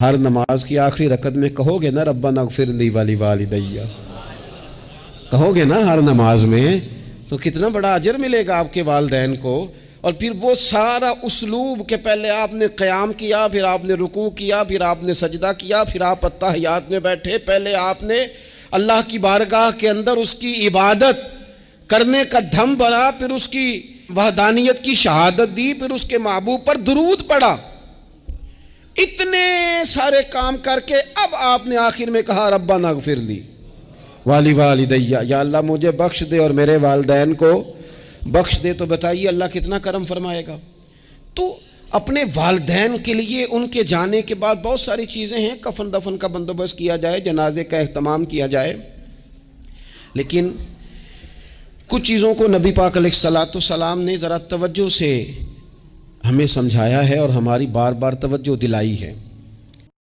ہر نماز کی آخری رکعت میں کہو گے نا ربنا اغفر لی ولی والدیّ، کہو گے نا ہر نماز میں، تو کتنا بڑا اجر ملے گا آپ کے والدین کو۔ اور پھر وہ سارا اسلوب کہ پہلے آپ نے قیام کیا، پھر آپ نے رکوع کیا، پھر آپ نے سجدہ کیا، پھر آپ اتحیات میں بیٹھے، پہلے آپ نے اللہ کی بارگاہ کے اندر اس کی عبادت کرنے کا دھم بھرا، پھر اس کی وحدانیت کی شہادت دی، پھر اس کے محبوب پر درود پڑھا، اتنے سارے کام کر کے اب آپ نے آخر میں کہا ربنا اغفر لی والی والدیّ، یا اللہ مجھے بخش دے اور میرے والدین کو بخش دے۔ تو بتائیے اللہ کتنا کرم فرمائے گا۔ تو اپنے والدین کے لیے ان کے جانے کے بعد بہت ساری چیزیں ہیں، کفن دفن کا بندوبست کیا جائے، جنازے کا اہتمام کیا جائے، لیکن کچھ چیزوں کو نبی پاک علیہ الصلوۃ والسلام نے ذرا توجہ سے ہمیں سمجھایا ہے اور ہماری بار بار توجہ دلائی ہے۔